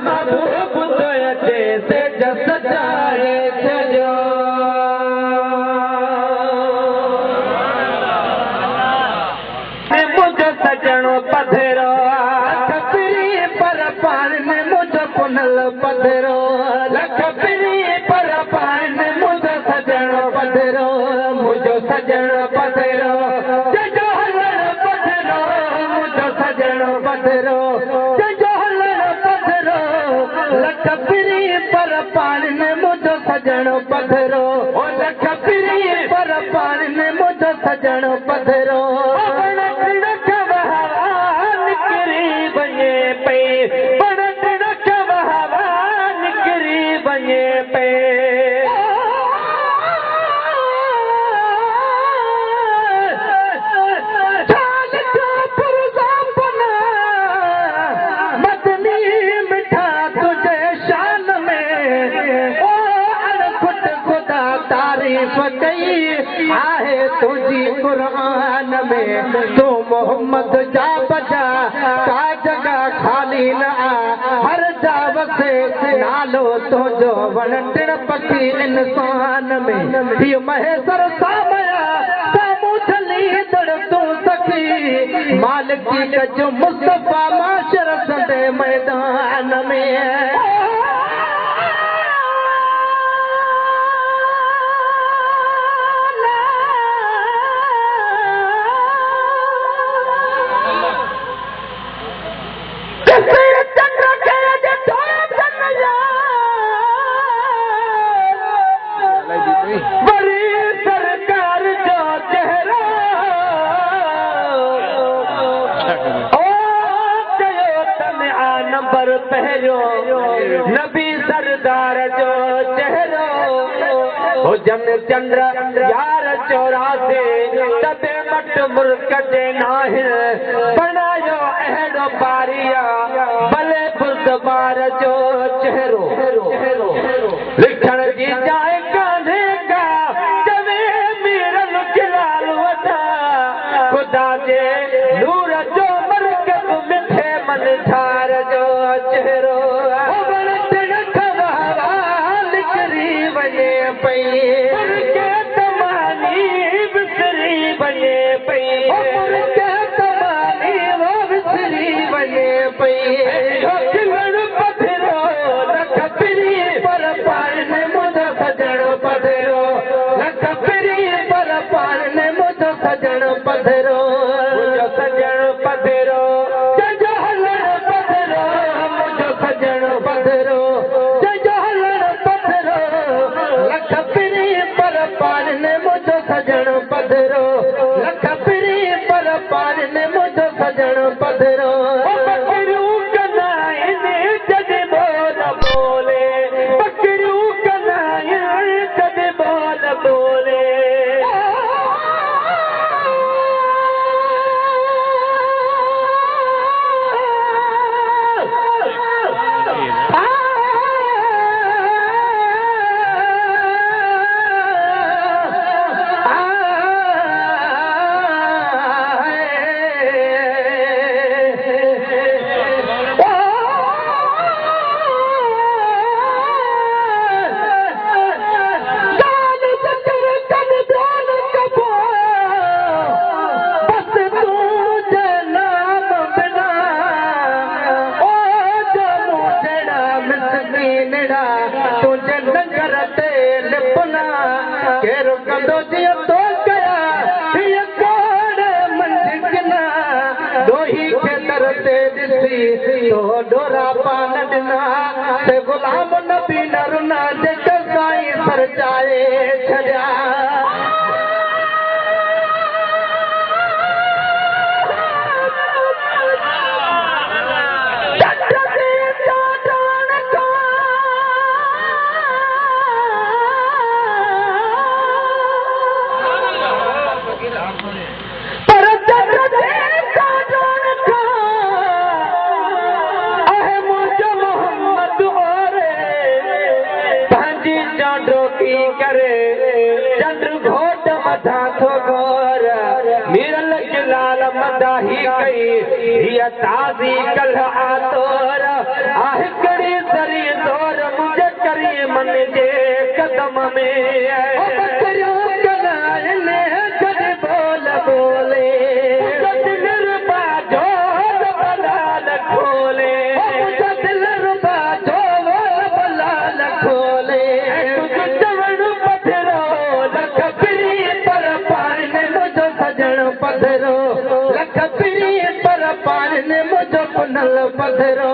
महबूब तो जैसे जस जाए छजो मुझो सजणो पधरो लखपरी पर पान मुझो पुनल पधरो लखपरी पर पान मुझो सजणो पधरो मुझो सजणो पधरो जजो हलण पधरो मुझो सजणो पधरो जजो हलण पधरो लखपरी पर पान मुझो सजणो पधरो लखपरी पर पान मुझो सजणो पधरो आहे तुझी कुरान में तू मोहम्मद जा बजा का जगह खाली न हर जाव से नालो तुझो वणटिण पखी इंसान में ही महेश्वर सामया सामू छली दड़ तू सखी मालिकी कजो मुस्तफा माशर संदे मैदान में नबी सरदार जो चेहरो हो जन चंद्र यार 84 तबे मट मुल्क जे नाहिन बनायो अहिड़ो बारिया भले बुज़बार जो चेहरो लिखण जी जाए कान्हे का चवे मीरल खिलाल वठा खुदा जे नूर जो मरकज़ मिठे मन ठार जो चेहरो डोरा पान ॾिना ते गुलाम नबी नरुना जेके साईं सरजाए छॾिया ताज़ी कल आतोर में बकरियों कलाइन जद बोल बोले दिल रुबा जो बलाल खोले दिल रुबा जो बलाल खोले चवण पथरो लख पिरी पर पान मुझो सजण पथरो लख पिरी पर पान मुझो पुनल पथरो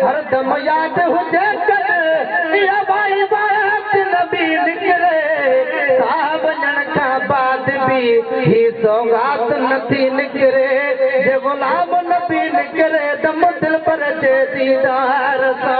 हरदम याद हुजे कर या भाई बात नबी निकरे साहब ननका बाद भी ही सौगात नथी निकरे जे गुलाम नबी निकरे दम दिल पर जे दीदार सा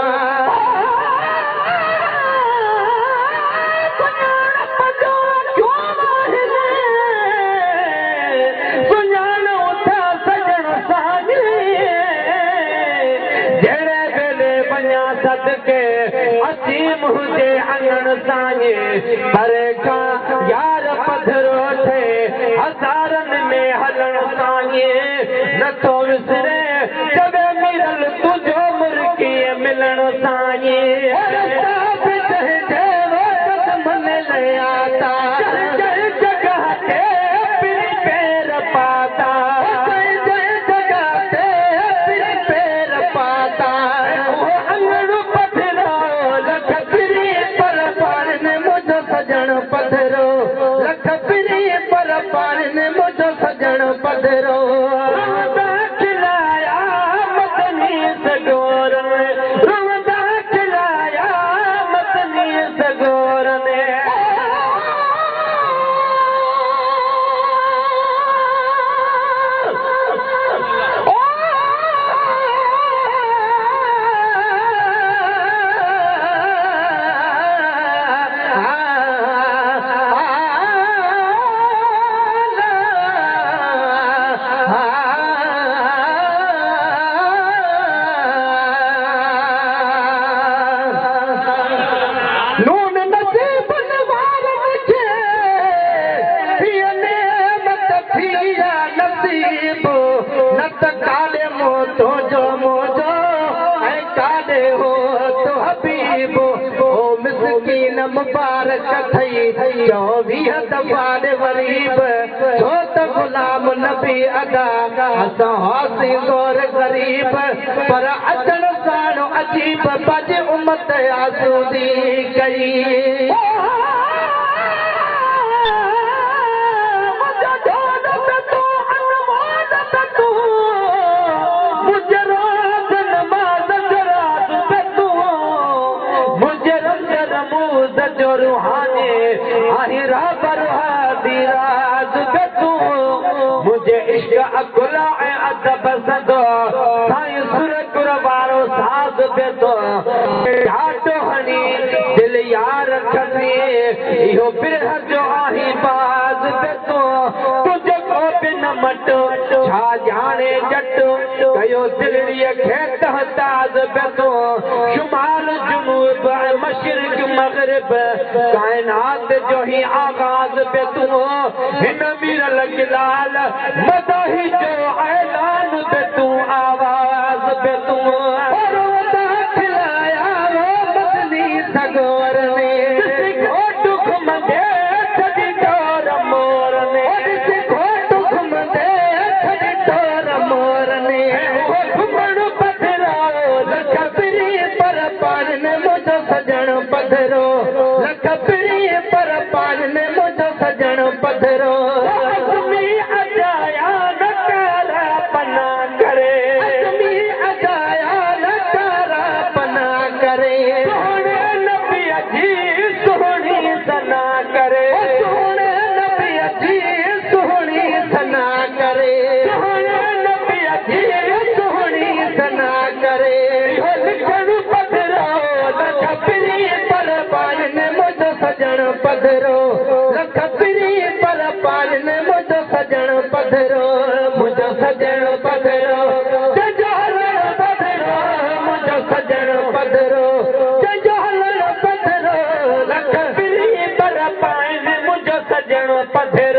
सदके असीम हुजे अनन साए पर का यार पथरो थे हज़ारन में हलन साए न तो विसरे जब मिलल तुझो मुर्गी मिलन साए आता जगह ते पैर पाता पथरो लख पिरी पर पान मुझो सजण पथरो खिलाया मतनी सगोर रुवंदा खिलाया मतनी सगोर ने काले मोतो जो मोजो ऐ काले हो तो हबीबो ओ मिस्कीन मुबारक थई 24 दफार वरीब छो त गुलाम नबी अदा असां हासी गौर गरीब पर अचण साण अजीब बज उम्मत आसूदी कई रूहानी आहिरा बरहादीराज तू मुझे इश्क अकुला अदब सदो साईं सुर कुरवारो साज बेदो घाटो हनी दिल यार खनी इहो बिरह जो आही बाज बेदो तुझे को बिन मट छा जाने जट कयो दिलड़ीअ खे तहताज बेदो शुमाल जुनूब मशरिक मगरिब कायनात जो ही आगाज पे तू हिन मीरल गिलाल मदाही जो ऐलान पे तू आवाज पे तू और वदा खिलाया वो मदनी सगोर ने दुख मंदे छड़ी तोर मोर ने दुख मंदे छड़ी तोर मोर ने घुमण पथरो लख पिरी पर पान ने मुझो सजण पथरो लख पिरी पर पान ने मुझो सजण पथरो अजमी अजाया नकारा पना करे अजमी अजाया नकारा पना करे सोने नबी जी सोहनी सना करे सोने नबी जी सोहनी सना करे सोने नबी जी सोहनी सना करे लिखण पथरो लख पिरी पर पान ने पाइन मुझो सजण पधरो, मुझो सजण पधरो, जंहिंजो हलण पधरो, मुझो सजण पधरो, जंहिंजो हलण पधरो, लख बिरी पर पाइन मुझो सजण पधरो।